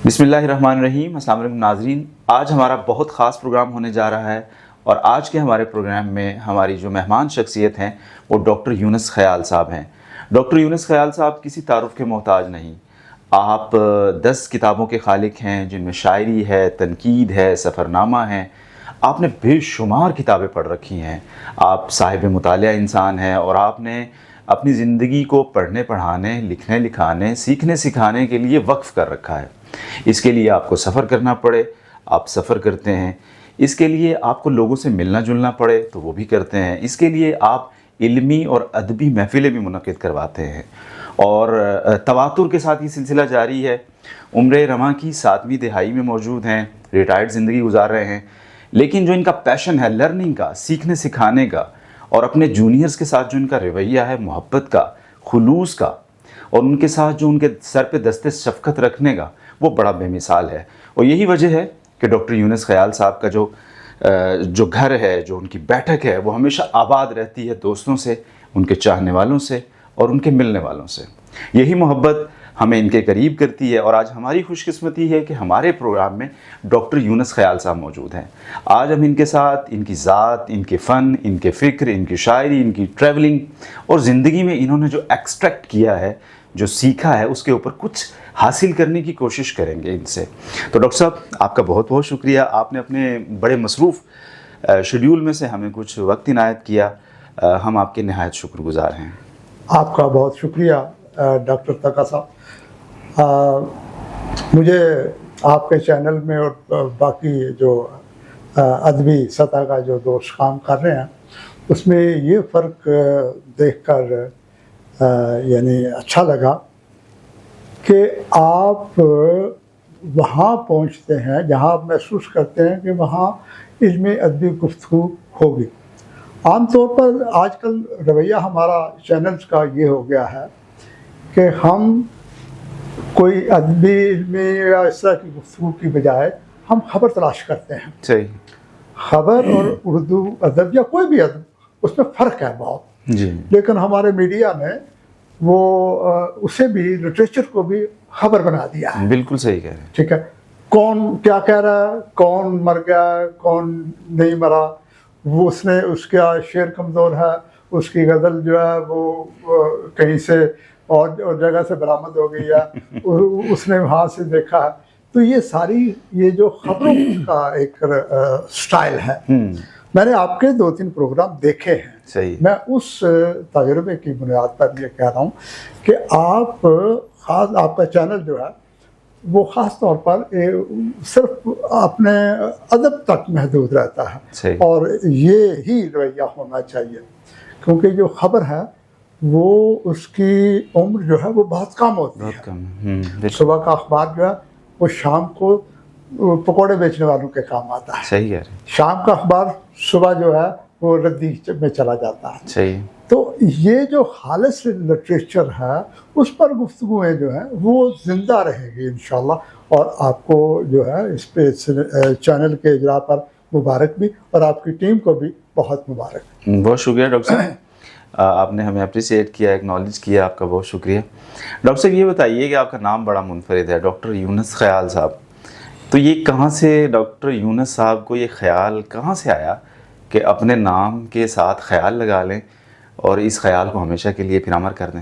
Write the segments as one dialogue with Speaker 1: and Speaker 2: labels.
Speaker 1: بسم اللہ الرحمن الرحیم۔ السلام علیکم ناظرین، آج ہمارا بہت خاص پروگرام ہونے جا رہا ہے اور آج کے ہمارے پروگرام میں ہماری جو مہمان شخصیت ہیں وہ ڈاکٹر یونس خیال صاحب ہیں۔ ڈاکٹر یونس خیال صاحب کسی تعارف کے محتاج نہیں۔ آپ 10 کتابوں کے خالق ہیں جن میں شاعری ہے، تنقید ہے، سفرنامہ ہے۔ آپ نے بے شمار کتابیں پڑھ رکھی ہیں۔ آپ صاحب مطالعہ انسان ہیں اور آپ نے اپنی زندگی کو پڑھنے پڑھانے، لکھنے لکھانے، سیکھنے سکھانے کے لیے وقف کر رکھا ہے۔ اس کے لیے آپ کو سفر کرنا پڑے، آپ سفر کرتے ہیں۔ اس کے لیے آپ کو لوگوں سے ملنا جلنا پڑے تو وہ بھی کرتے ہیں۔ اس کے لیے آپ علمی اور ادبی محفلیں بھی منعقد کرواتے ہیں اور تواتر کے ساتھ یہ سلسلہ جاری ہے۔ عمر رواں کی 7ویں دہائی میں موجود ہیں، ریٹائرڈ زندگی گزار رہے ہیں، لیکن جو ان کا پیشن ہے لرننگ کا، سیکھنے سکھانے کا، اور اپنے جونیئرز کے ساتھ جو ان کا رویہ ہے محبت کا، خلوص کا، اور ان کے ساتھ جو ان کے سر پہ دست شفقت رکھنے کا، وہ بڑا بے مثال ہے۔ اور یہی وجہ ہے کہ ڈاکٹر یونس خیال صاحب کا جو گھر ہے، جو ان کی بیٹھک ہے، وہ ہمیشہ آباد رہتی ہے دوستوں سے، ان کے چاہنے والوں سے اور ان کے ملنے والوں سے۔ یہی محبت ہمیں ان کے قریب کرتی ہے اور آج ہماری خوش قسمتی ہے کہ ہمارے پروگرام میں ڈاکٹر یونس خیال صاحب موجود ہیں۔ آج ہم ان کے ساتھ ان کی ذات، ان کے فن، ان کے فکر، ان کی شاعری، ان کی ٹریولنگ اور زندگی میں انہوں نے جو ایکسٹریکٹ کیا ہے، جو سیکھا ہے، اس کے اوپر کچھ حاصل کرنے کی کوشش کریں گے ان سے۔ تو ڈاکٹر صاحب، آپ کا بہت بہت شکریہ، آپ نے اپنے بڑے مصروف شیڈیول میں سے ہمیں کچھ وقت عنایت کیا۔ ہم آپ کے نہایت شکر گزار ہیں۔
Speaker 2: آپ کا بہت شکریہ ڈاکٹر تقا صاحب۔ مجھے آپ کے چینل میں اور باقی جو ادبی سطح کا جو دوست کام کر رہے ہیں اس میں یہ فرق دیکھ کر یعنی اچھا لگا کہ آپ وہاں پہنچتے ہیں جہاں آپ محسوس کرتے ہیں کہ وہاں علم ادبی گفتگو ہوگی۔ عام طور پر آج کل رویہ ہمارا چینلز کا یہ ہو گیا ہے کہ ہم کوئی ادبی علمی یا اس طرح کی گفتگو کی بجائے ہم خبر تلاش کرتے ہیں۔
Speaker 1: صحیح۔
Speaker 2: خبر اور اردو ادب یا کوئی بھی ادب، اس میں فرق ہے بہت۔
Speaker 1: جی۔
Speaker 2: لیکن ہمارے میڈیا نے وہ اسے بھی، لٹریچر کو بھی خبر بنا دیا ہے۔
Speaker 1: بالکل صحیح کہہ رہے ہیں۔
Speaker 2: ٹھیک ہے، کون کیا کہہ رہا ہے، کون مر گیا، کون نہیں مرا، وہ اس کا شعر کمزور ہے، اس کی غزل جو ہے وہ کہیں سے اور جگہ سے برآمد ہو گئی ہے، اس نے وہاں سے دیکھا ہے۔ تو یہ ساری یہ جو خبروں کا ایک سٹائل ہے، میں نے آپ کے 2-3 پروگرام دیکھے ہیں۔
Speaker 1: صحیح۔
Speaker 2: میں اس تجربے کی بنیاد پر یہ کہہ رہا ہوں کہ آپ کا چینل جو ہے وہ خاص طور پر صرف اپنے ادب تک محدود رہتا ہے۔
Speaker 1: صحیح۔
Speaker 2: اور یہ ہی رویہ ہونا چاہیے، کیونکہ جو خبر ہے وہ اس کی عمر جو ہے وہ بہت کم ہوتی ہے۔
Speaker 1: بہت کم۔
Speaker 2: صبح کا اخبار جو ہے وہ شام کو پکوڑے بیچنے والوں کے کام آتا ہے۔
Speaker 1: صحیح کہہ رہے ہیں۔
Speaker 2: شام کا اخبار صبح جو ہے وہ ردی میں چلا جاتا ہے۔
Speaker 1: صحیح۔
Speaker 2: تو یہ جو خالص لٹریچر ہے اس پر گفتگویں جو ہیں وہ زندہ رہے گی انشاءاللہ، اور آپ کو جو ہے اس پہ چینل کے اجرا پر مبارک بھی، اور آپ کی ٹیم کو بھی بہت مبارک۔
Speaker 1: بہت شکریہ ڈاکٹر صاحب، آپ نے ہمیں اپریسیٹ کیا، ایکنالج کیا، آپ کا بہت شکریہ۔ ڈاکٹر صاحب یہ بتائیے کہ آپ کا نام بڑا منفرد ہے، ڈاکٹر یونس خیال صاحب، تو یہ کہاں سے ڈاکٹر یونس صاحب کو یہ خیال کہاں سے آیا کہ اپنے نام کے ساتھ خیال لگا لیں اور اس خیال کو ہمیشہ کے لیے پھر امر کر دیں؟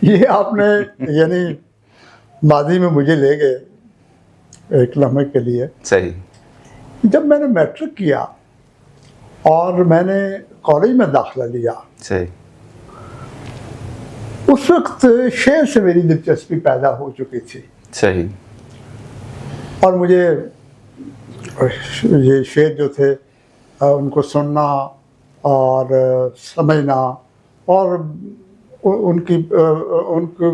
Speaker 2: یہ آپ نے یعنی ماضی میں مجھے لے گئے ایک لمحے کے لیے۔
Speaker 1: صحیح۔
Speaker 2: جب میں نے میٹرک کیا اور میں نے کالج میں داخلہ لیا،
Speaker 1: صحیح،
Speaker 2: اس وقت شعر سے میری دلچسپی پیدا ہو چکی تھی۔
Speaker 1: صحیح۔
Speaker 2: اور مجھے یہ شعر جو تھے ان کو سننا اور سمجھنا اور ان کو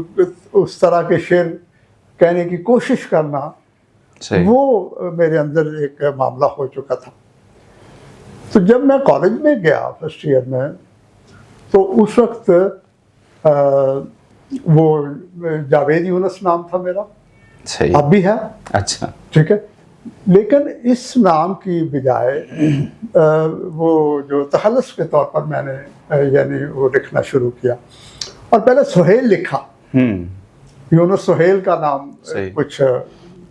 Speaker 2: اس طرح کے شعر کہنے کی کوشش کرنا، وہ میرے اندر ایک معاملہ ہو چکا تھا۔ تو جب میں کالج میں گیا فرسٹ ایئر میں، تو اس وقت وہ جاوید یونس نام تھا میرا، اب بھی ہے۔
Speaker 1: اچھا،
Speaker 2: ٹھیک ہے، لیکن اس نام کی بجائے وہ جو تخلص کے طور پر میں نے یعنی وہ لکھنا شروع کیا، اور پہلے سہیل لکھا، یونس سہیل کا نام کچھ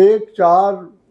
Speaker 2: 1-4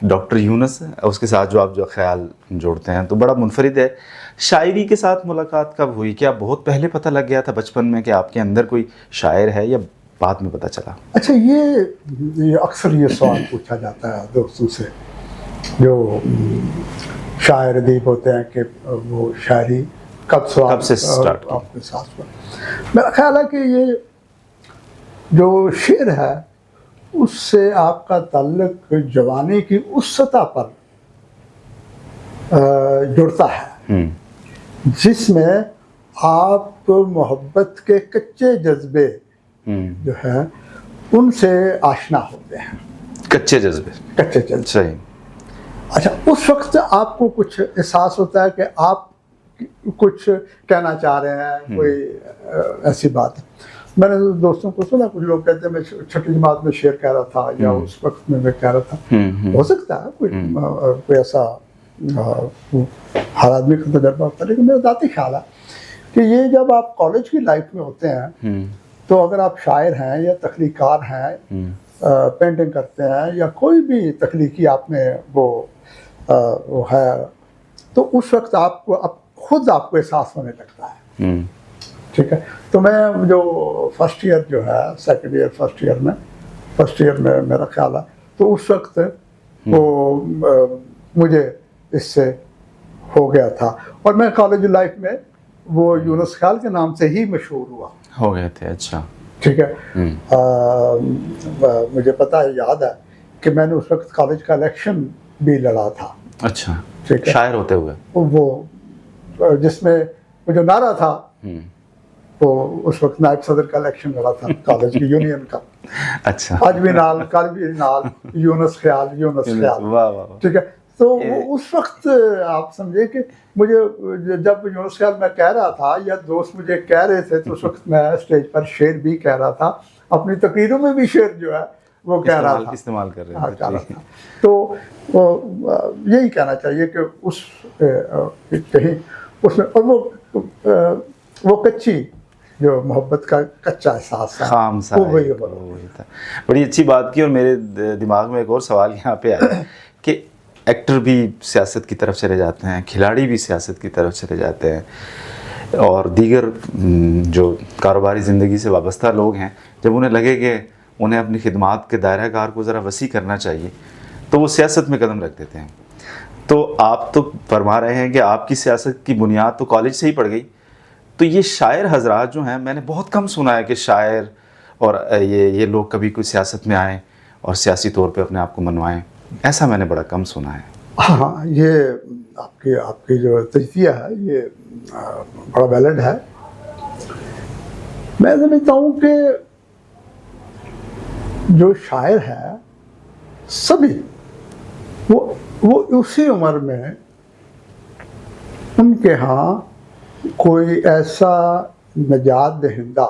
Speaker 1: ڈاکٹر یونس اس کے ساتھ جو آپ جو خیال جوڑتے ہیں تو بڑا منفرد ہے. شاعری کے ساتھ ملاقات کب ہوئی؟ کیا بہت پہلے پتہ لگ گیا تھا بچپن میں کہ آپ کے اندر کوئی شاعر ہے یا بعد میں پتہ چلا؟
Speaker 2: اچھا یہ اکثر یہ سوال پوچھا جاتا ہے دوستوں سے جو شاعر ادیب ہوتے ہیں کہ وہ شاعری کب
Speaker 1: سے اسٹارٹ کی؟
Speaker 2: آپ کے ساتھ ہوا. میرا خیال ہے کہ یہ جو شعر ہے اس سے آپ کا تعلق جوانی کی اس سطح پر جڑتا ہے جس میں آپ محبت کے کچے جذبے جو ہیں ان سے آشنا ہوتے ہیں.
Speaker 1: کچے جذبے صحیح.
Speaker 2: اچھا اس وقت آپ کو کچھ احساس ہوتا ہے کہ آپ کچھ کہنا چاہ رہے ہیں, کوئی ایسی بات. میں نے دوستوں کو سنا کچھ لوگ کہتے ہیں میں چھٹی جماعت میں شعر کہہ رہا تھا یا اس وقت میں کہہ رہا تھا. ہو سکتا ہے کوئی ایسا ہر آدمی کا تجربہ ہوتا ہے, لیکن میرا ذاتی خیال ہے کہ یہ جب آپ کالج کی لائف میں ہوتے ہیں تو اگر آپ شاعر ہیں یا تخلیق کار ہیں, پینٹنگ کرتے ہیں یا کوئی بھی تخلیقی آپ میں وہ ہے, تو اس وقت آپ کو خود آپ کو احساس ہونے لگتا ہے. ٹھیک ہے. تو میں جو فرسٹ ایئر جو ہے سیکنڈ ایئر فرسٹ ایئر میں میرا خیال ہے تو اس وقت وہ مجھے اس سے ہو گیا تھا, اور میں کالج لائف میں وہ یونس خیال کے نام سے ہی مشہور ہو
Speaker 1: گئے تھے. اچھا
Speaker 2: ٹھیک ہے. مجھے پتہ ہے, یاد ہے کہ میں نے اس وقت کالج کا الیکشن بھی لڑا تھا.
Speaker 1: اچھا
Speaker 2: ٹھیک ہے.
Speaker 1: شاعر ہوتے ہوئے
Speaker 2: وہ جس میں وہ جو نعرہ تھا وہ اس وقت نائب صدر کا الیکشن لڑا تھا کالج کی یونین کا.
Speaker 1: اچھا
Speaker 2: آج بھی نال, کل بھی نال, یونس خیال. ٹھیک ہے. تو اس وقت آپ سمجھے کہ مجھے جب یونس خیال میں کہہ رہا تھا یا دوست مجھے کہہ رہے تھے تو اس وقت میں اسٹیج پر شعر بھی کہہ رہا تھا, اپنی تقریروں میں بھی شعر جو ہے وہ کہہ رہا تھا,
Speaker 1: استعمال کر رہے تھے.
Speaker 2: تو یہی کہنا چاہیے کہ اس کہیں اس میں, اور وہ کچی جو محبت کا کچا احساس
Speaker 1: خام سا وہی تھا. بڑی اچھی بات کی. اور میرے دماغ میں ایک اور سوال یہاں پہ آیا کہ ایکٹر بھی سیاست کی طرف چلے جاتے ہیں, کھلاڑی بھی سیاست کی طرف چلے جاتے ہیں, اور دیگر جو کاروباری زندگی سے وابستہ لوگ ہیں, جب انہیں لگے کہ انہیں اپنی خدمات کے دائرہ کار کو ذرا وسیع کرنا چاہیے تو وہ سیاست میں قدم رکھ دیتے ہیں. تو آپ تو فرما رہے ہیں کہ آپ کی سیاست کی بنیاد تو کالج سے ہی پڑ گئی. تو یہ شاعر حضرات جو ہیں, میں نے بہت کم سنا ہے کہ شاعر اور یہ لوگ کبھی کوئی سیاست میں آئیں اور سیاسی طور پہ اپنے آپ کو منوائیں. ایسا میں نے بڑا کم سنا ہے.
Speaker 2: ہاں, یہ آپ کی جو تجزیہ ہے یہ بڑا ویلڈ ہے. میں سمجھتا ہوں کہ جو شاعر ہے سبھی وہ اسی عمر میں ان کے ہاں کوئی ایسا نجات دہندہ,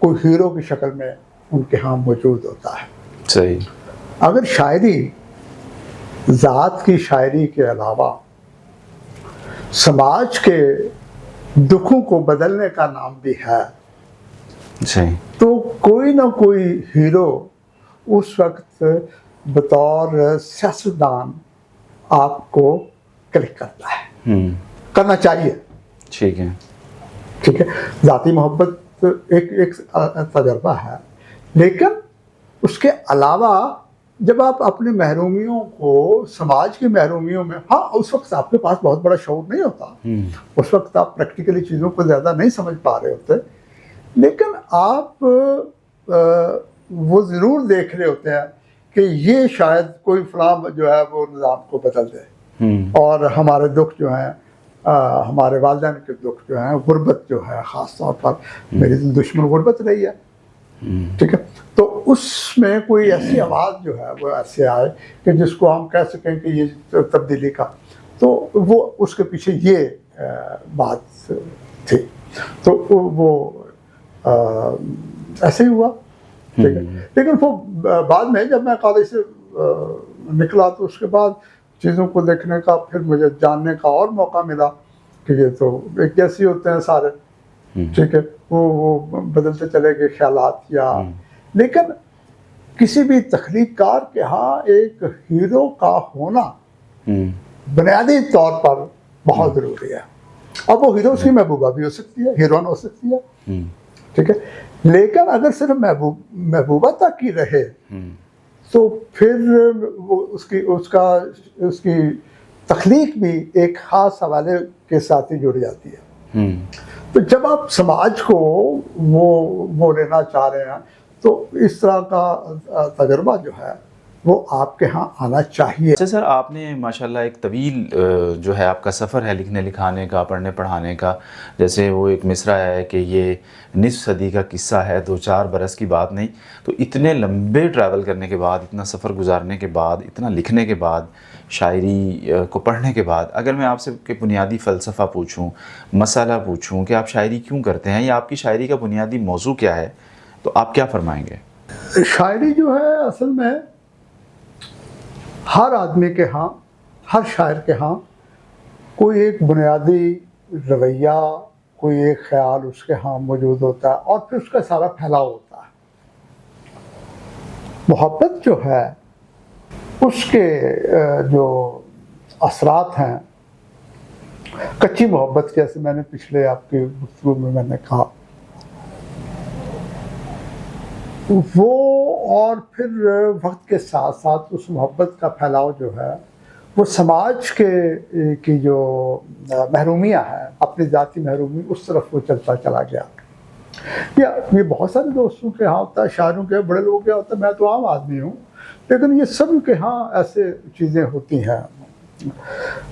Speaker 2: کوئی ہیرو کی شکل میں ان کے ہاں موجود ہوتا ہے.
Speaker 1: صحیح.
Speaker 2: اگر شاعری ذات کی شاعری کے علاوہ سماج کے دکھوں کو بدلنے کا نام بھی ہے, تو کوئی نہ کوئی ہیرو اس وقت بطور سیاستدان آپ کو کلک کرتا ہے, کرنا چاہیے.
Speaker 1: ٹھیک ہے.
Speaker 2: ٹھیک ہے. ذاتی محبت ایک تجربہ ہے, لیکن اس کے علاوہ جب آپ اپنی محرومیوں کو, سماج کی محرومیوں میں, ہاں اس وقت آپ کے پاس بہت بڑا شعور نہیں ہوتا, اس وقت آپ پریکٹیکلی چیزوں کو زیادہ نہیں سمجھ پا رہے ہوتے, لیکن آپ وہ ضرور دیکھ رہے ہوتے ہیں کہ یہ شاید کوئی فلاں جو ہے وہ نظام کو بدل دے, اور ہمارے دکھ جو ہیں, ہمارے والدین کے دکھ جو ہیں, غربت جو ہے خاص طور پر, میری دشمن غربت رہی ہے. ٹھیک ہے. تو اس میں کوئی ایسی آواز جو ہے وہ ایسے آئے کہ جس کو ہم کہہ سکیں کہ یہ تبدیلی کا, تو وہ اس کے پیچھے یہ بات تھی. تو وہ ایسے ہی ہوا. ٹھیک ہے. لیکن وہ بعد میں جب میں کالج سے نکلا تو اس کے بعد چیزوں کو دیکھنے کا, پھر مجھے جاننے کا اور موقع ملا کہ یہ تو ایک جیسے ہوتے ہیں سارے. ٹھیک ہے. وہ بدلتے چلے گئے خیالات, یا لیکن کسی بھی تخلیق کار کے ہاں ایک ہیرو کا ہونا بنیادی طور پر بہت ضروری ہے. اب وہ ہیرو اس کی محبوبہ بھی ہو سکتی ہے, ہیروئن ہو سکتی ہے, ٹھیک ہے, لیکن اگر صرف محبوبہ تک ہی رہے تو پھر وہ اس کی تخلیق بھی ایک خاص حوالے کے ساتھ ہی جڑ جاتی ہے. تو جب آپ سماج کو وہ لینا چاہ رہے ہیں تو اس طرح کا تجربہ جو ہے وہ آپ کے ہاں آنا چاہیے.
Speaker 1: اچھا سر, آپ نے ماشاءاللہ ایک طویل جو ہے آپ کا سفر ہے لکھنے لکھانے کا, پڑھنے پڑھانے کا. جیسے وہ ایک مصرع ہے کہ یہ نصف صدی کا قصہ ہے, 2-4 برس کی بات نہیں. تو اتنے لمبے ٹریول کرنے کے بعد, اتنا سفر گزارنے کے بعد, اتنا لکھنے کے بعد, شاعری کو پڑھنے کے بعد, اگر میں آپ سے کہ بنیادی فلسفہ پوچھوں, مسئلہ پوچھوں کہ آپ شاعری کیوں کرتے ہیں یا آپ کی شاعری کا بنیادی موضوع کیا ہے, تو آپ کیا فرمائیں گے؟
Speaker 2: شاعری جو ہے اصل میں ہر آدمی کے ہاں, ہر شاعر کے ہاں کوئی ایک بنیادی رویہ, کوئی ایک خیال اس کے ہاں موجود ہوتا ہے اور پھر اس کا سارا پھیلاؤ ہوتا ہے. محبت جو ہے اس کے جو اثرات ہیں, کچی محبت جیسے میں نے پچھلے آپ کی گفتگو میں نے کہا, وہ اور پھر وقت کے ساتھ ساتھ اس محبت کا پھیلاؤ جو ہے وہ سماج کی جو محرومیاں ہیں, اپنی ذاتی محرومی, اس طرف وہ چلتا چلا گیا. یہ بہت سارے دوستوں کے ہاں ہوتا ہے, شاعروں کے, بڑے لوگوں کے ہوتا ہے, میں تو عام آدمی ہوں, لیکن یہ سب کے ہاں ایسے چیزیں ہوتی ہیں.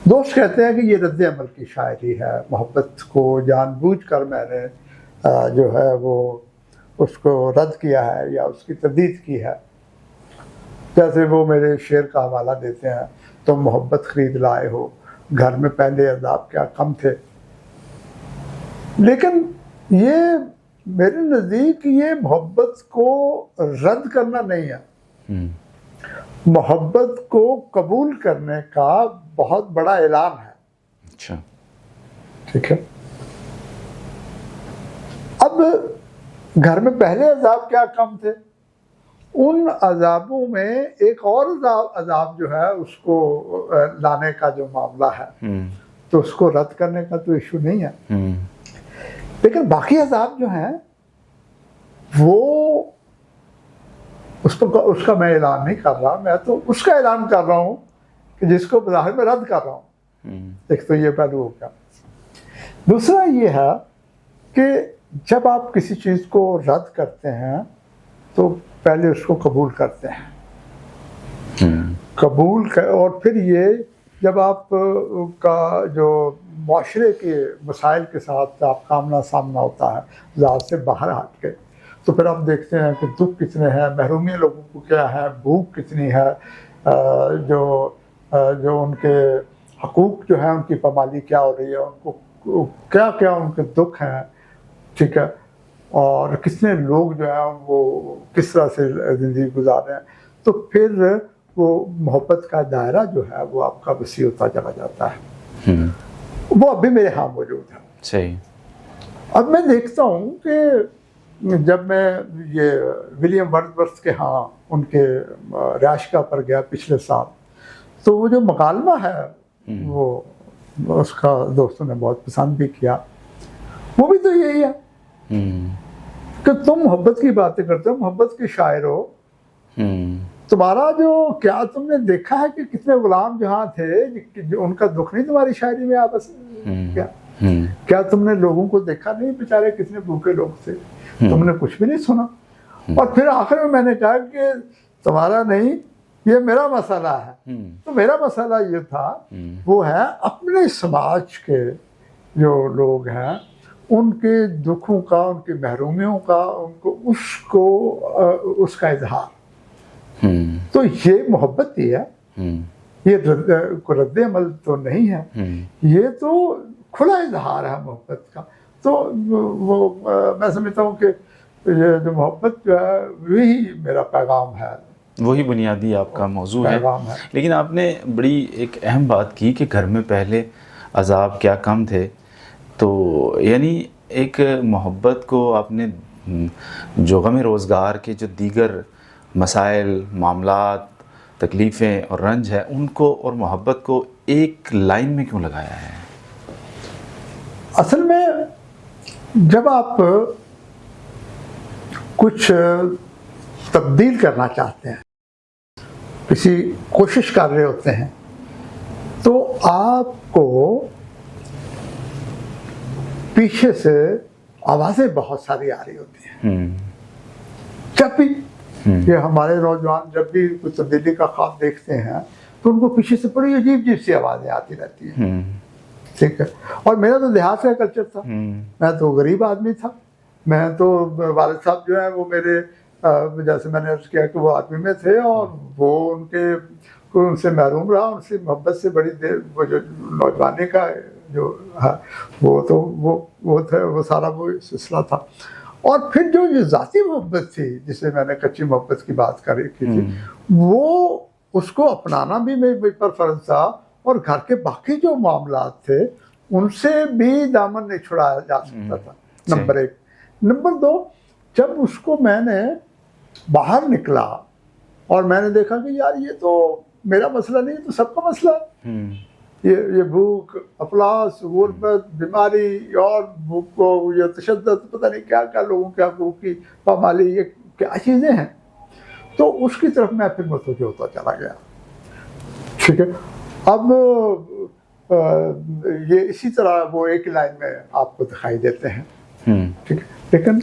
Speaker 2: دوست کہتے ہیں کہ یہ رد عمل کی شاعری ہے, محبت کو جان بوجھ کر میں نے جو ہے وہ اس کو رد کیا ہے یا اس کی تردید کی ہے. جیسے وہ میرے شعر کا حوالہ دیتے ہیں, تم محبت خرید لائے ہو, گھر میں پہلے عذاب کیا کم تھے. لیکن یہ میرے نزدیک یہ محبت کو رد کرنا نہیں ہے, محبت کو قبول کرنے کا بہت بڑا اعلان ہے.
Speaker 1: اچھا,
Speaker 2: ٹھیک ہے. اب گھر میں پہلے عذاب کیا کم تھے, ان عذابوں میں ایک اور عذاب جو ہے اس کو لانے کا جو معاملہ ہے تو اس کو رد کرنے کا تو ایشو نہیں ہے. لیکن باقی عذاب جو ہیں وہ اس کا میں اعلان نہیں کر رہا, میں تو اس کا اعلان کر رہا ہوں کہ جس کو بظاہر میں رد کر رہا ہوں. ایک تو یہ پہلو ہو گیا. دوسرا یہ ہے کہ جب آپ کسی چیز کو رد کرتے ہیں تو پہلے اس کو قبول کرتے ہیں, اور پھر یہ جب آپ کا جو معاشرے کے مسائل کے ساتھ آپ کا آمنا سامنا ہوتا ہے ذات سے باہر ہٹ کے, تو پھر آپ دیکھتے ہیں کہ دکھ کتنے ہیں, محرومی لوگوں کو کیا ہے, بھوک کتنی ہے, جو ان کے حقوق جو ہیں ان کی پامالی کیا ہو رہی ہے, ان کو کیا کیا ان کے دکھ ہیں, ٹھیک ہے, اور کتنے لوگ جو ہیں وہ کس طرح سے زندگی گزار رہے ہیں. تو پھر وہ محبت کا دائرہ جو ہے وہ آپ کا وسیع ہوتا چلا جاتا ہے. وہ اب بھی میرے ہاں موجود ہے.
Speaker 1: صحیح.
Speaker 2: اب میں دیکھتا ہوں کہ جب میں یہ ولیم ورڈزورتھ کے ہاں ان کے رہائشگاہ پر گیا پچھلے سال, تو وہ جو مکالمہ ہے وہ اس کا دوستوں نے بہت پسند بھی کیا. وہ بھی تو یہی ہے کہ تم محبت کی باتیں کرتے ہو, محبت کے شاعر ہو, تمہارا جو کیا تم نے دیکھا ہے کہ کتنے غلام جہاں تھے جو ان کا دکھ نہیں تمہاری شاعری میں آپس کیا تم نے لوگوں کو دیکھا نہیں, بیچارے کتنے بھوکے لوگ تھے, تم نے کچھ بھی نہیں سنا. اور پھر آخر میں نے کہا کہ تمہارا نہیں, یہ میرا مسئلہ ہے. تو میرا مسئلہ یہ تھا, وہ ہے اپنے سماج کے جو لوگ ہیں ان کے دکھوں کا, ان کی محرومیوں کا, اس کا اظہار. تو یہ محبت ہی ہے, یہ رد عمل تو نہیں ہے, یہ تو کھلا اظہار ہے محبت کا. تو وہ میں سمجھتا ہوں کہ یہ جو محبت جو ہے وہی میرا پیغام ہے,
Speaker 1: وہی بنیادی آپ کا موضوع ہے. لیکن آپ نے بڑی ایک اہم بات کی کہ گھر میں پہلے عذاب کیا کم تھے. تو یعنی ایک محبت کو آپ نے جو غم روزگار کے جو دیگر مسائل، معاملات، تکلیفیں اور رنج ہے، ان کو اور محبت کو ایک لائن میں کیوں لگایا ہے؟
Speaker 2: اصل میں جب آپ کچھ تبدیل کرنا چاہتے ہیں، کسی کوشش کر رہے ہوتے ہیں، تو آپ کو پیچھے سے آوازیں بہت ساری آ رہی ہوتی ہیں. جب بھی یہ ہمارے نوجوان جب بھی کچھ تبدیلی کا خواب دیکھتے ہیں تو ان کو پیچھے سے بڑی عجیب عجیب سی آوازیں آتی رہتی ہیں. ٹھیک ہے. اور میرا تو دیہات کا کلچر تھا، میں تو غریب آدمی تھا. میں تو والد صاحب جو ہیں وہ میرے جیسے میں نے عرض کیا کہ وہ آرمی میں تھے، اور وہ ان سے محروم رہا. ان سے محبت سے بڑی دیر وہ جو نوجوانی کا جو ہے وہ سارا وہ سلسلہ تھا. اور پھر جو یہ ذاتی محبت تھی جسے میں نے کچی محبت کی بات کی تھی، وہ اس کو اپنانا بھی میرے پر فرض تھا. اور گھر کے باقی جو معاملات تھے ان سے بھی دامن نہیں چھڑایا جا سکتا تھا. نمبر 1. نمبر 2، جب اس کو میں نے باہر نکلا اور میں نے دیکھا کہ یار یہ تو میرا مسئلہ نہیں، یہ تو سب کا مسئلہ ہے. یہ بھوک، افلاس، غربت، بیماری اور بھوک کو یہ تشدد، پتہ نہیں کیا کیا لوگوں کے حقوق کی پامالی، یہ کیا چیزیں ہیں. تو اس کی طرف میں پھر متوجہ ہوتا چلا گیا. ٹھیک ہے. اب یہ اسی طرح وہ ایک لائن میں آپ کو دکھائی دیتے ہیں. ٹھیک ہے. لیکن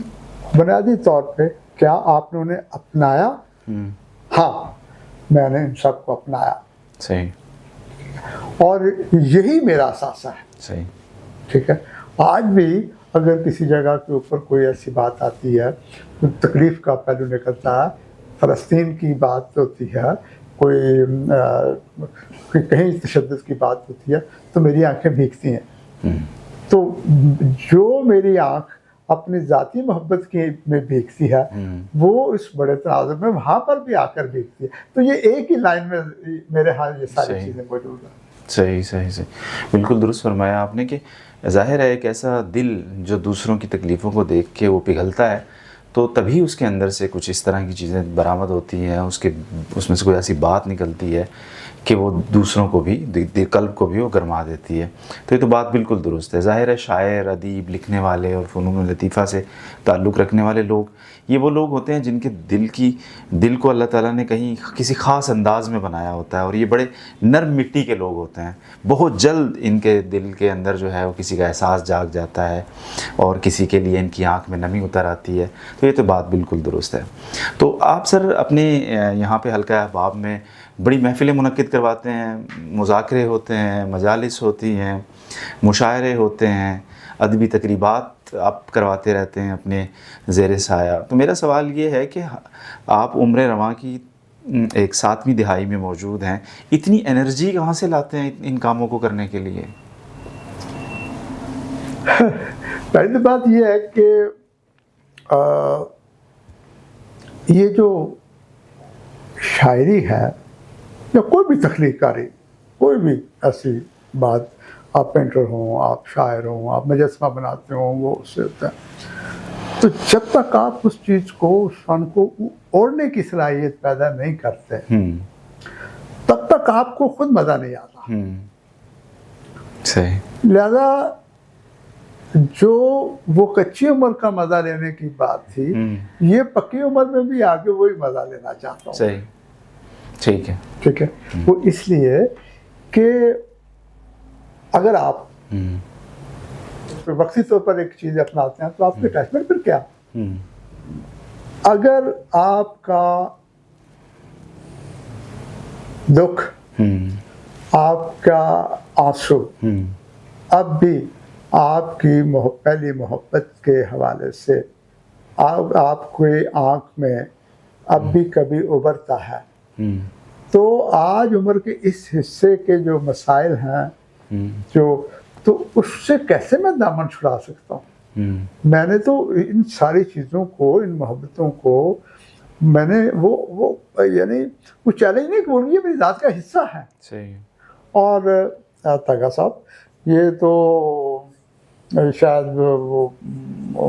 Speaker 2: بنیادی طور پہ کیا آپ نے انہیں اپنایا؟ ہاں، میں نے ان سب کو اپنایا.
Speaker 1: صحیح.
Speaker 2: اور یہی میرا اثاثہ ہے.
Speaker 1: صحیح.
Speaker 2: ٹھیک ہے. آج بھی اگر کسی جگہ کے اوپر کوئی ایسی بات آتی ہے، تکلیف کا پہلو نکلتا ہے، فلسطین کی بات ہوتی ہے، کوئی کہیں تشدد کی بات ہوتی ہے، تو میری آنکھیں بھیگتی ہیں. تو جو میری آنکھ اپنی ذاتی محبت کی میں بھیگتی ہے، وہ اس بڑے تناظر میں وہاں پر بھی آ کر بھیگتی ہے. تو یہ ایک ہی لائن میں میرے ہاں یہ ساری چیزیں موجود ہیں.
Speaker 1: صحیح صحیح صحیح. بالکل درست فرمایا آپ نے کہ ظاہر ہے ایک ایسا دل جو دوسروں کی تکلیفوں کو دیکھ کے وہ پگھلتا ہے، تو تبھی اس کے اندر سے کچھ اس طرح کی چیزیں برآمد ہوتی ہیں، اس میں سے کوئی ایسی بات نکلتی ہے کہ وہ دوسروں کو بھی، قلب کو بھی وہ گرما دیتی ہے. تو یہ تو بات بالکل درست ہے. ظاہر ہے شاعر، ادیب، لکھنے والے اور فنون لطیفہ سے تعلق رکھنے والے لوگ، یہ وہ لوگ ہوتے ہیں جن کے دل کو اللہ تعالیٰ نے کہیں کسی خاص انداز میں بنایا ہوتا ہے، اور یہ بڑے نرم مٹی کے لوگ ہوتے ہیں. بہت جلد ان کے دل کے اندر جو ہے وہ کسی کا احساس جاگ جاتا ہے، اور کسی کے لیے ان کی آنکھ میں نمی اتر آتی ہے. تو یہ تو بات بالکل درست ہے. تو آپ سر اپنے یہاں پہ حلقہ احباب میں بڑی محفلیں منعقد کرواتے ہیں، مذاکرے ہوتے ہیں، مجالس ہوتی ہیں، مشاعرے ہوتے ہیں، ادبی تقریبات آپ کرواتے رہتے ہیں اپنے زیر سایہ. تو میرا سوال یہ ہے کہ آپ عمر رواں کی ایک 7ویں دہائی میں موجود ہیں، اتنی انرجی کہاں سے لاتے ہیں ان کاموں کو کرنے کے لیے؟
Speaker 2: پہلی بات یہ ہے کہ یہ جو شاعری ہے یا کوئی بھی تخلیق کاری، کوئی بھی ایسی بات، آپ پینٹر ہوں، آپ شاعر ہوں، آپ مجسمہ بناتے ہوں، وہ اس سے ہوتا ہے. تو جب تک آپ اس چیز کو، اس فن کو اوڑھنے کی صلاحیت پیدا نہیں کرتے، تب تک آپ کو خود مزہ نہیں آتا.
Speaker 1: صحیح.
Speaker 2: لہذا جو وہ کچی عمر کا مزہ لینے کی بات تھی، یہ پکی عمر میں بھی آگے وہی مزہ لینا چاہتا ہوں.
Speaker 1: صحیح. ٹھیک ہے.
Speaker 2: ٹھیک ہے. وہ اس لیے کہ اگر آپ وقتی طور پر ایک چیز اپناتے ہیں تو آپ کے اٹیچمنٹ پھر کیا؟ اگر آپ کا دکھ، آپ کا آنسو اب بھی آپ کی پہلی محبت کے حوالے سے آپ کوئی آنکھ میں اب بھی کبھی ابھرتا ہے، تو آج عمر کے اس حصے کے جو مسائل ہیں، تو اس سے کیسے میں دامن چھڑا سکتا ہوں؟ میں نے تو ان ساری چیزوں کو، ان محبتوں کو میں نے وہ یعنی وہ چیلنج نہیں کہ یہ میری ذات کا حصہ ہے.
Speaker 1: صحیح.
Speaker 2: اور تاگا صاحب، یہ تو شاید وہ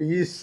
Speaker 2: 20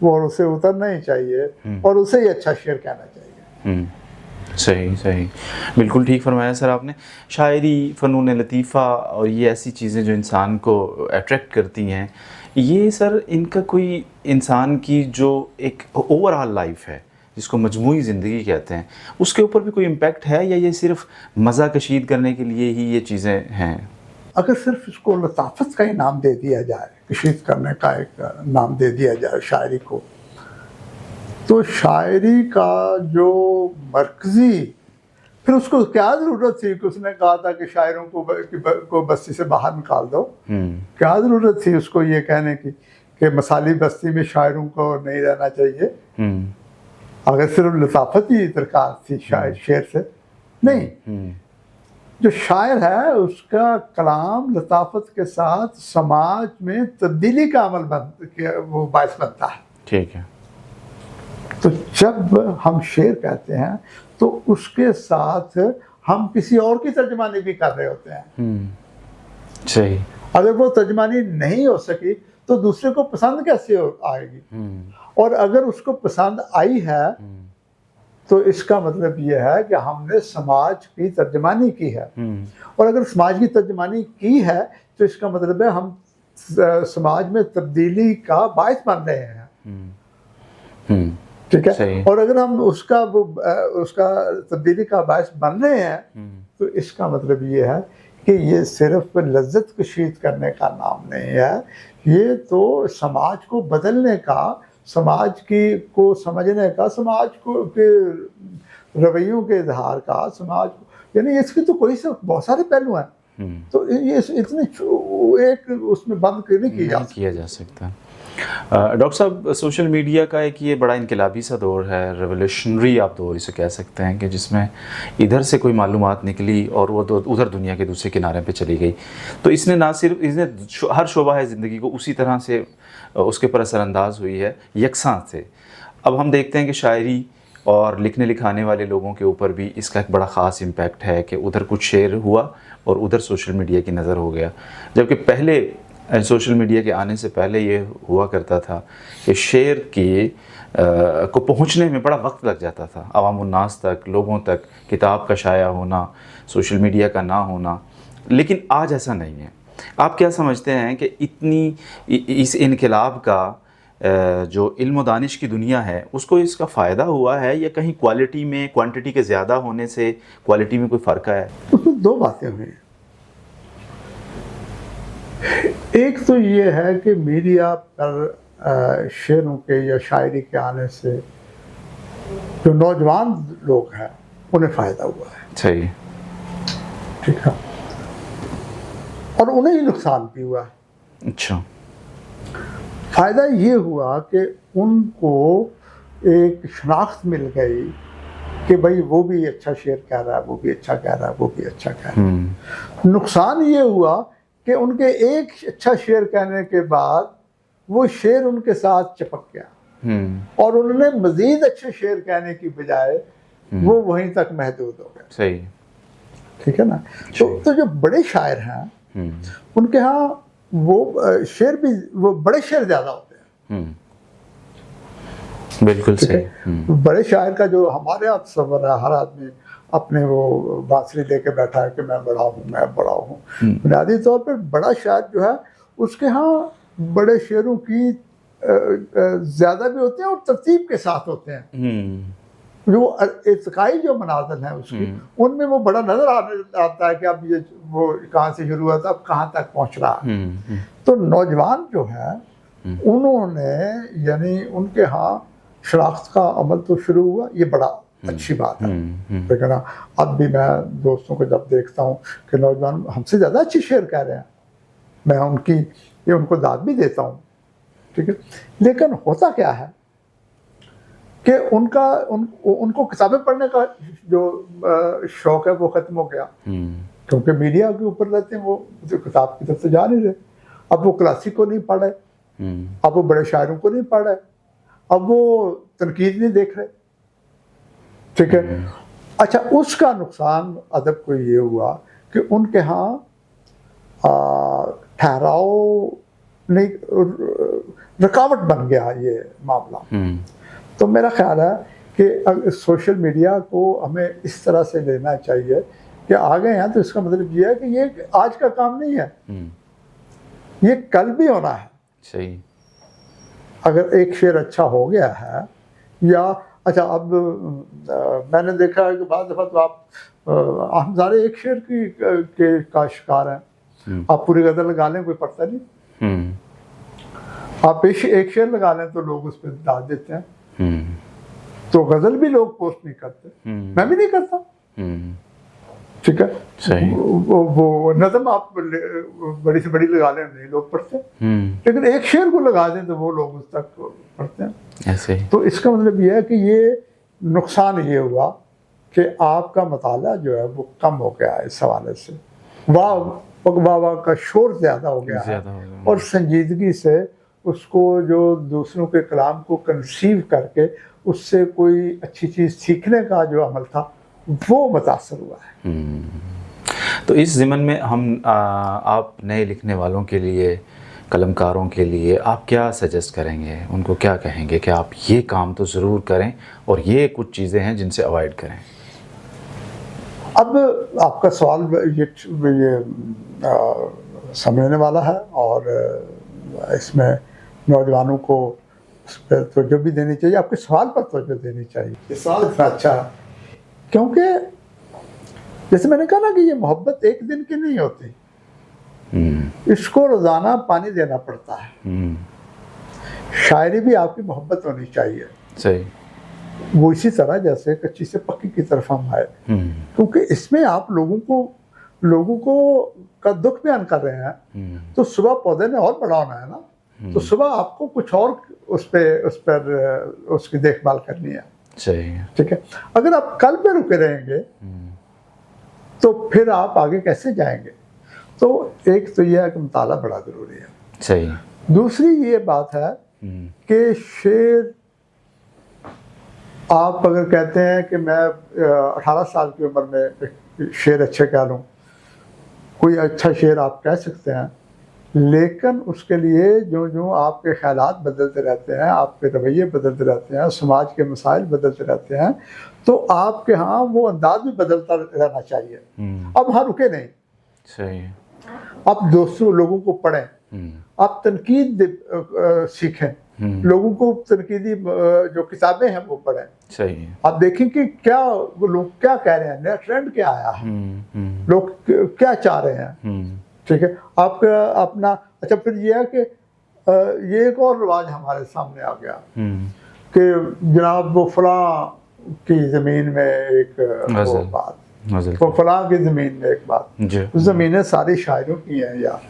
Speaker 2: وہ اور اسے اترنا ہی چاہیے اور اسے ہی اچھا شعر کہنا چاہیے.
Speaker 1: صحیح صحیح، بالکل ٹھیک فرمایا سر آپ نے. شاعری، فنون لطیفہ اور یہ ایسی چیزیں جو انسان کو اٹریکٹ کرتی ہیں، یہ سر ان کا کوئی انسان کی جو ایک اوور آل لائف ہے جس کو مجموعی زندگی کہتے ہیں، اس کے اوپر بھی کوئی امپیکٹ ہے، یا یہ صرف مزہ کشید کرنے کے لیے ہی یہ چیزیں ہیں؟
Speaker 2: اگر صرف اس کو لطافت کا ہی نام دے دیا جائے، کشید کرنے کا ایک نام دے دیا جائے شاعری کو، تو شاعری کا جو مرکزی، پھر اس کو کیا ضرورت تھی کہ اس نے کہا تھا کہ شاعروں کو بستی سے باہر نکال دو؟ کیا ضرورت تھی اس کو یہ کہنے کی کہ مثالی بستی میں شاعروں کو نہیں رہنا چاہیے؟ اگر صرف لطافت ہی درکار تھی شعر سے، نہیں. جو شاعر ہے اس کا کلام لطافت کے ساتھ سماج میں تبدیلی کا وہ باعث بنتا ہے.
Speaker 1: ٹھیک ہے.
Speaker 2: تو جب ہم شعر کہتے ہیں تو اس کے ساتھ ہم کسی اور کی ترجمانی بھی کر رہے ہوتے ہیں.
Speaker 1: صحیح.
Speaker 2: اگر وہ ترجمانی نہیں ہو سکی تو دوسرے کو پسند کیسے آئے گی؟ اور اگر اس کو پسند آئی ہے تو اس کا مطلب یہ ہے کہ ہم نے سماج کی ترجمانی کی ہے. اور اگر سماج کی ترجمانی کی ہے تو اس کا مطلب ہے ہم سماج میں تبدیلی کا باعث بن رہے ہیں. ٹھیک ہے. اور اگر ہم اس کا تبدیلی کا باعث بن رہے ہیں تو اس کا مطلب یہ ہے کہ یہ صرف لذت کشید کرنے کا نام نہیں ہے، یہ تو سماج کو بدلنے کا، سماج کو سمجھنے کا، سماج کے رویوں کے اظہار کا، سماج کو، یعنی اس کی تو کوئی بہت سارے پہلو ہیں. تو یہ اتنے ایک اس میں بند نہیں کیا جا
Speaker 1: سکتا. ڈاکٹر صاحب، سوشل میڈیا کا ایک یہ بڑا انقلابی سا دور ہے، ریولیوشنری آپ دور اسے کہہ سکتے ہیں، کہ جس میں ادھر سے کوئی معلومات نکلی اور وہ ادھر دنیا کے دوسرے کنارے پہ چلی گئی. تو اس نے نہ صرف ہر شعبہ زندگی کو اسی طرح سے اس کے پر اثر انداز ہوئی ہے، یکساں سے. اب ہم دیکھتے ہیں کہ شاعری اور لکھنے لکھانے والے لوگوں کے اوپر بھی اس کا ایک بڑا خاص امپیکٹ ہے کہ ادھر کچھ شعر ہوا اور ادھر سوشل میڈیا کی نظر ہو گیا. جبکہ پہلے سوشل میڈیا کے آنے سے پہلے یہ ہوا کرتا تھا کہ شعر کو پہنچنے میں بڑا وقت لگ جاتا تھا، عوام الناس تک، لوگوں تک کتاب کا شائع ہونا، سوشل میڈیا کا نہ ہونا. لیکن آج ایسا نہیں ہے. آپ کیا سمجھتے ہیں کہ اس انقلاب کا جو علم و دانش کی دنیا ہے اس کو اس کا فائدہ ہوا ہے، یا کہیں کوالٹی میں کوانٹٹی کے زیادہ ہونے سے کوالٹی میں کوئی فرق ہے؟
Speaker 2: اس میں دو باتیں ہوئی. ایک تو یہ ہے کہ میڈیا پر شعروں کے یا شاعری کے آنے سے جو نوجوان لوگ ہیں انہیں فائدہ ہوا ہے.
Speaker 1: صحیح.
Speaker 2: ٹھیک ہے. اور انہیں ہی نقصان بھی ہوا ہے.
Speaker 1: اچھا.
Speaker 2: فائدہ یہ ہوا کہ ان کو ایک شناخت مل گئی کہ بھائی وہ بھی اچھا شعر کہہ رہا ہے، وہ بھی اچھا کہہ رہا ہے، وہ بھی اچھا کہہ رہا ہے. نقصان یہ ہوا کہ ان کے ایک اچھا شعر کہنے کے بعد وہ شعر ان کے ساتھ چپک گیا اور انہوں نے مزید اچھے شعر کہنے کی بجائے وہ وہیں تک محدود ہو گئے.
Speaker 1: صحیح.
Speaker 2: ٹھیک ہے نا. تو جو بڑے شاعر ہیں ان کے ہاں وہ شعر بھی، وہ بڑے شعر زیادہ ہوتے ہیں.
Speaker 1: بالکل صحیح.
Speaker 2: بڑے شاعر کا جو ہمارے یہاں تصور ہے، ہر آدمی اپنے وہ بانسری لے کے بیٹھا ہے کہ میں بڑا ہوں، میں بڑا ہوں. بنیادی طور پر بڑا شاعر جو ہے اس کے ہاں بڑے شعروں کی زیادہ بھی ہوتے ہیں اور ترتیب کے ساتھ ہوتے ہیں. جو ارتقائی جو منازل ہیں اس کی، ان میں وہ بڑا نظر آتا ہے کہ اب یہ وہ کہاں سے شروع ہوا تھا، اب کہاں تک پہنچ رہا ہے. تو نوجوان جو ہے انہوں نے، یعنی ان کے ہاں شناخت کا عمل تو شروع ہوا، یہ بڑا اچھی بات ہے. لیکن اب بھی میں دوستوں کو جب دیکھتا ہوں کہ نوجوان ہم سے زیادہ اچھی شعر کہہ رہے ہیں، میں ان کو داد بھی دیتا ہوں. ٹھیک ہے. لیکن ہوتا کیا ہے کہ ان کو کتابیں پڑھنے کا جو شوق ہے وہ ختم ہو گیا، کیونکہ میڈیا کے اوپر رہتے ہیں، وہ کتاب کی طرف سے جا نہیں رہے. اب وہ کلاسک کو نہیں پڑھ رہے، اب وہ بڑے شاعروں کو نہیں پڑھ رہے، اب وہ تنقید نہیں دیکھ رہے. ٹھیک ہے. اچھا، اس کا نقصان ادب کو یہ ہوا کہ ان کے ہاں ٹھہراؤ نہیں، رکاوٹ بن گیا یہ معاملہ.
Speaker 1: ہوں.
Speaker 2: تو میرا خیال ہے کہ سوشل میڈیا کو ہمیں اس طرح سے لینا چاہیے کہ آگے ہیں تو اس کا مطلب یہ ہے کہ یہ آج کا کام نہیں ہے, یہ کل بھی ہونا ہے.
Speaker 1: صحیح.
Speaker 2: اگر ایک شعر اچھا ہو گیا ہے یا اچھا اب میں نے دیکھا ہے کہ بعض دفعہ تو آپ ہم سارے ایک شعر کا شکار ہیں. آپ پوری غزل لگا لیں کوئی پڑھتا نہیں, آپ ایک شعر لگا لیں تو لوگ اس پہ ڈال دیتے ہیں. تو غزل بھی لوگ پوسٹ نہیں کرتے, میں بھی نہیں کرتا. ٹھیک ہے, وہ نظم آپ بڑی سے بڑی لگا لیں نہیں لوگ پڑھتے, لیکن ایک شعر کو لگا دیں تو وہ لوگ اس تک پڑھتے ہیں. ایسے تو اس کا مطلب یہ ہے کہ یہ نقصان یہ ہوا کہ آپ کا مطالعہ جو ہے وہ کم ہو گیا ہے اس حوالے سے. واہ کا شور زیادہ ہو گیا ہے, اور سنجیدگی سے اس کو جو دوسروں کے کلام کو کنسیو کر کے اس سے کوئی اچھی چیز سیکھنے کا جو عمل تھا وہ متاثر ہوا ہے.
Speaker 1: تو اس ضمن میں ہم آپ نئے لکھنے والوں کے لیے, قلم کاروں کے لیے آپ کیا سجیسٹ کریں گے, ان کو کیا کہیں گے کہ آپ یہ کام تو ضرور کریں اور یہ کچھ چیزیں ہیں جن سے اوائڈ کریں؟
Speaker 2: اب آپ کا سوال یہ سمجھنے والا ہے, اور اس میں نوجوانوں کو اس پہ توجہ بھی دینی چاہیے, آپ کے سوال پر توجہ دینی چاہیے. یہ سوال اتنا اچھا ہے کیونکہ جیسے میں نے کہا نا کہ یہ محبت ایک دن کی نہیں ہوتی, اس کو روزانہ پانی دینا پڑتا ہے. شاعری بھی آپ کی محبت ہونی چاہیے. صحیح. وہ اسی طرح جیسے کچی سے پکی کی طرف ہم آئے, کیونکہ اس میں آپ لوگوں کو کا دکھ بیان کر رہے ہیں. تو صبح پودے نے اور بڑا ہونا ہے نا, تو صبح آپ کو کچھ اور اس پر اس کی دیکھ بھال کرنی ہے. صحیح. ٹھیک ہے, اگر آپ کل پہ رکے رہیں گے تو پھر آپ آگے کیسے جائیں گے؟ تو ایک تو یہ ہے کہ مطالعہ بڑا ضروری ہے. صحیح. دوسری یہ بات ہے کہ شعر آپ اگر کہتے ہیں کہ میں 18 سال کی عمر میں شعر اچھے کہہ لوں, کوئی اچھا شعر آپ کہہ سکتے ہیں, لیکن اس کے لیے جو آپ کے خیالات بدلتے رہتے ہیں, آپ کے رویے بدلتے رہتے ہیں, سماج کے مسائل بدلتے رہتے ہیں, تو آپ کے ہاں وہ انداز بھی بدلتا رہنا چاہیے. اب ہاں رکے نہیں. صحیح. آپ دوسروں لوگوں کو پڑھیں, آپ تنقید سیکھیں, لوگوں کو تنقیدی جو کتابیں ہیں وہ پڑھیں. صحیح. آپ دیکھیں کہ کیا لوگ کیا کہہ رہے ہیں, نیا ٹرینڈ کیا آیا ہے, لوگ کیا چاہ رہے ہیں. ٹھیک ہے. آپ کا اپنا اچھا پھر یہ ہے کہ یہ ایک اور رواج ہمارے سامنے آ گیا کہ جناب وہ فلاں کی زمین میں ایک بات, وہ فلاں کی زمین میں ایک بات, زمینیں ساری شاعروں کی ہیں یار.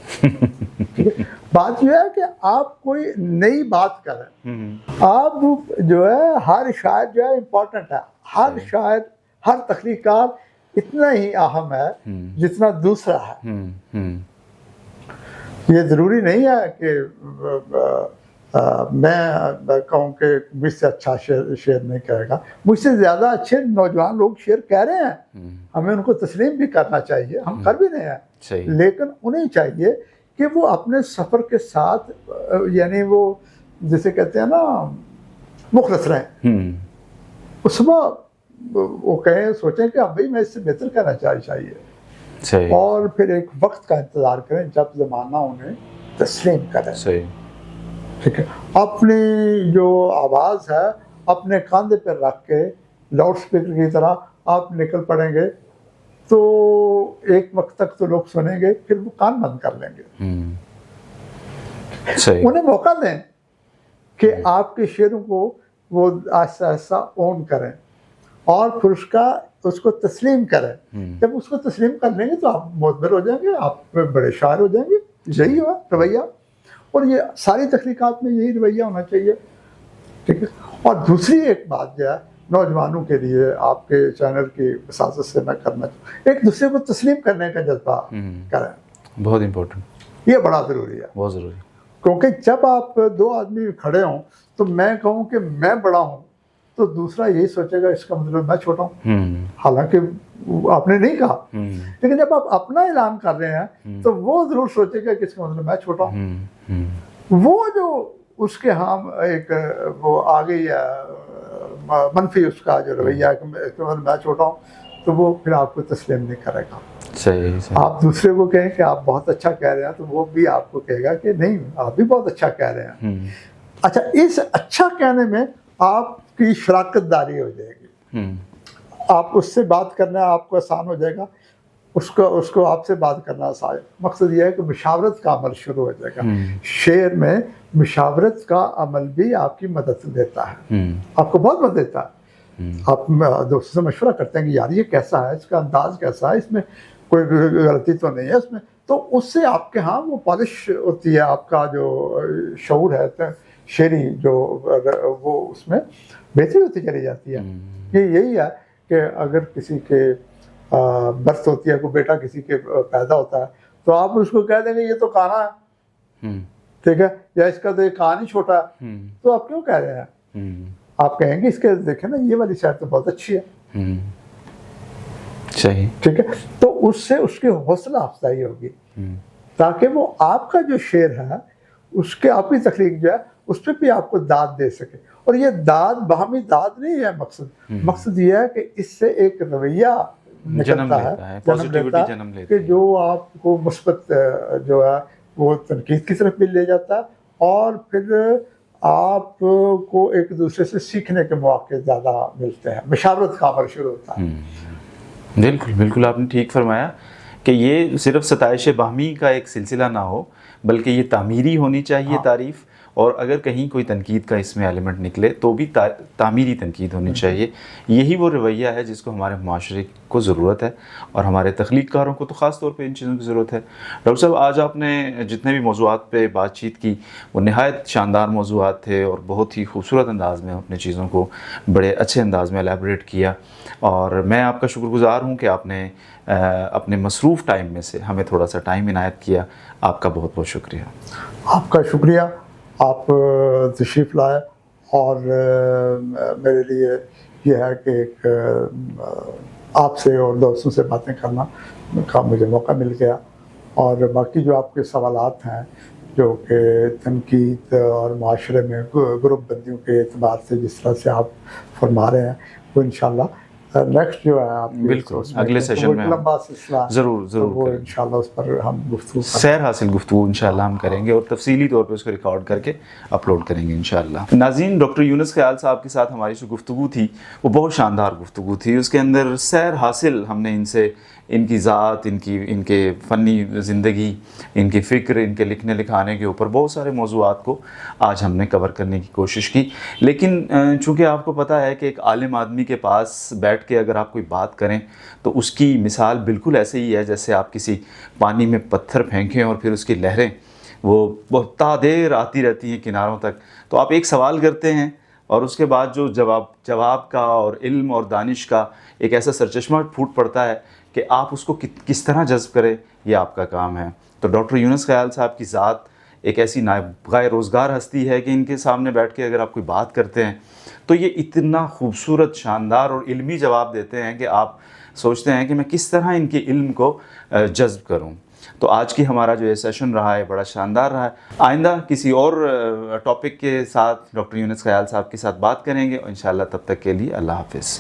Speaker 2: بات یہ ہے کہ آپ کوئی نئی بات کریں, آپ جو ہے ہر شاعر جو ہے امپورٹنٹ ہے, ہر شاعر ہر تخلیقار اتنا ہی اہم ہے جتنا دوسرا ہے. یہ ضروری نہیں ہے کہ میں کہوں کہ مجھ سے اچھا شعر نہیں کہے گا, مجھ سے زیادہ اچھے نوجوان لوگ شعر کہہ رہے ہیں, ہمیں ان کو تسلیم بھی کرنا چاہیے, ہم کر بھی رہے ہیں, لیکن انہیں چاہیے کہ وہ اپنے سفر کے ساتھ یعنی وہ جسے کہتے ہیں نا مخلص رہیں. اس صبح وہ کہیں سوچیں کہ اب بھائی میں اس سے بہتر کرنا چاہیے, اور پھر ایک وقت کا انتظار کریں جب زمانہ انہیں تسلیم کرے. ٹھیک ہے. اپنی جو آواز ہے اپنے کاندھے پر رکھ کے لاؤڈ اسپیکر کی طرح آپ نکل پڑیں گے تو ایک وقت تک تو لوگ سنیں گے, پھر وہ کان بند کر لیں گے. انہیں موقع دیں کہ آپ کے شعروں کو وہ آہستہ آہستہ اون کریں اور پھر اس کو تسلیم کریں. جب اس کو تسلیم کر لیں گے تو آپ معتبر ہو جائیں گے, آپ بڑے شاعر ہو جائیں گے. یہی ہوا رویہ, اور یہ ساری تخلیقات میں یہی رویہ ہونا چاہیے. ٹھیک ہے. اور دوسری ایک بات جو ہے نوجوانوں کے لیے آپ کے چینل کی وساطت سے میں کرنا چاہوں, ایک دوسرے کو تسلیم کرنے کا جذبہ کریں. بہت امپورٹنٹ, یہ بڑا ضروری ہے, بہت ضروری. کیونکہ جب آپ دو آدمی کھڑے ہوں تو میں کہوں کہ میں بڑا ہوں تو دوسرا یہی سوچے گا اس کا مطلب میں چھوٹا ہوں, حالانکہ آپ نے نہیں کہا. لیکن جب آپ اپنا اعلان کر رہے ہیں تو وہ ضرور سوچے گا کہ اس کا مطلب میں چھوٹا ہوں. وہ جو اس کے ہم ایک وہ آ گئی منفی اس کا جو رویہ ہے کہ میں چھوٹا ہوں، تو وہ پھر آپ کو تسلیم نہیں کرے گا۔
Speaker 1: صحیح۔
Speaker 2: آپ دوسرے کو کہیں کہ آپ بہت اچھا کہہ رہے ہیں تو وہ بھی آپ کو کہے گا کہ نہیں آپ بھی بہت اچھا کہہ رہے ہیں۔ اچھا، اس اچھا کہنے میں آپ کی شراکت داری ہو جائے گی، آپ اس سے بات کرنا آپ کو آسان ہو جائے گا، اس کو آپ سے بات کرنا آسان ہے۔ مقصد یہ ہے کہ مشاورت کا عمل شروع ہو جائے گا۔ شعر میں مشاورت کا عمل بھی آپ کی مدد دیتا ہے، آپ کو بہت مدد دیتا ہے۔ آپ دوستوں سے مشورہ کرتے ہیں کہ یار یہ کیسا ہے، اس کا انداز کیسا ہے، اس میں کوئی غلطی تو نہیں ہے اس میں، تو اس سے آپ کے ہاں وہ پالش ہوتی ہے، آپ کا جو شعور ہے شعری جو وہ اس میں بہتری ہوتی چلی جاتی ہے۔ یہی ہے کہ اگر کسی کے برث ہوتی ہے، کوئی بیٹا کسی کے پیدا ہوتا ہے، تو آپ اس کو کہہ دیں گے یہ تو کانا ہے، ٹھیک ہے، یا اس کا تو یہ کان ہی چھوٹا ہے، تو آپ کیوں کہہ رہے ہیں؟ آپ کہیں گے اس کے دیکھیں نا یہ والی شاید تو بہت اچھی ہے،
Speaker 1: صحیح،
Speaker 2: ٹھیک ہے، تو اس سے اس کی حوصلہ افزائی ہوگی، تاکہ وہ آپ کا جو شعر ہے اس کے آپ کی تخلیق جو ہے اس پہ بھی آپ کو داد دے سکے۔ اور یہ داد باہمی داد نہیں ہے، مقصد یہ ہے کہ اس سے ایک رویہ نکلتا ہے، جنم لیتا ہے کہ جو آپ کو مثبت جو ہے وہ تنقید کی طرف بھی لے جاتا ہے، اور پھر آپ کو ایک دوسرے سے سیکھنے کے مواقع زیادہ ملتے ہیں، مشاورت کا عمل شروع ہوتا ہے۔
Speaker 1: بالکل بالکل، آپ نے ٹھیک فرمایا کہ یہ صرف ستائش باہمی کا ایک سلسلہ نہ ہو، بلکہ یہ تعمیری ہونی چاہیے تعریف، اور اگر کہیں کوئی تنقید کا اس میں ایلیمنٹ نکلے تو بھی تعمیری تنقید ہونی چاہیے۔ یہی وہ رویہ ہے جس کو ہمارے معاشرے کو ضرورت ہے، اور ہمارے تخلیق کاروں کو تو خاص طور پہ ان چیزوں کی ضرورت ہے۔ ڈاکٹر صاحب، آج آپ نے جتنے بھی موضوعات پہ بات چیت کی وہ نہایت شاندار موضوعات تھے، اور بہت ہی خوبصورت انداز میں اپنے چیزوں کو بڑے اچھے انداز میں الیبوریٹ کیا، اور میں آپ کا شکر گزار ہوں کہ آپ نے اپنے مصروف ٹائم میں سے ہمیں تھوڑا سا ٹائم عنایت کیا۔ آپ کا بہت بہت شکریہ۔
Speaker 2: آپ کا شکریہ، آپ تشریف لائے، اور میرے لیے یہ ہے کہ ایک آپ سے اور دوستوں سے باتیں کرنا کا مجھے موقع مل گیا، اور باقی جو آپ کے سوالات ہیں جو کہ تنقید اور معاشرے میں گروپ بندیوں کے اعتبار سے جس طرح سے آپ فرما رہے ہیں، وہ انشاءاللہ نیکسٹ جو ہے آپ
Speaker 1: بالکل اگلے سیشن میں
Speaker 2: لمبا سلسلہ
Speaker 1: ضرور
Speaker 2: وہ انشاءاللہ اس پر ہم گفتگو
Speaker 1: سیر حاصل گفتگو انشاءاللہ ہم کریں گے، اور تفصیلی طور پہ اس کو ریکارڈ کر کے اپلوڈ کریں گے انشاءاللہ۔ ناظرین، ڈاکٹر یونس خیال صاحب کے ساتھ ہماری جو گفتگو تھی وہ بہت شاندار گفتگو تھی، اس کے اندر سیر حاصل ہم نے ان سے ان کی ذات، ان کے فنی زندگی، ان کی فکر، ان کے لکھنے لکھانے کے اوپر بہت سارے موضوعات کو آج ہم نے کور کرنے کی کوشش کی۔ لیکن چونکہ آپ کو پتہ ہے کہ ایک عالم آدمی کے پاس بیٹھ کے اگر آپ کوئی بات کریں تو اس کی مثال بالکل ایسے ہی ہے جیسے آپ کسی پانی میں پتھر پھینکیں اور پھر اس کی لہریں وہ بہت دیر آتی رہتی ہیں کناروں تک۔ تو آپ ایک سوال کرتے ہیں اور اس کے بعد جو جواب کا اور علم اور دانش کا ایک ایسا سرچشمہ پھوٹ پڑتا ہے کہ آپ اس کو کس طرح جذب کریں، یہ آپ کا کام ہے۔ تو ڈاکٹر یونس خیال صاحب کی ذات ایک ایسی نابغہ روزگار ہستی ہے کہ ان کے سامنے بیٹھ کے اگر آپ کوئی بات کرتے ہیں تو یہ اتنا خوبصورت، شاندار اور علمی جواب دیتے ہیں کہ آپ سوچتے ہیں کہ میں کس طرح ان کے علم کو جذب کروں۔ تو آج کی ہمارا جو یہ سیشن رہا ہے بڑا شاندار رہا ہے۔ آئندہ کسی اور ٹاپک کے ساتھ ڈاکٹر یونس خیال صاحب کے ساتھ بات کریں گے انشاءاللہ۔ تب تک کے لیے اللہ حافظ۔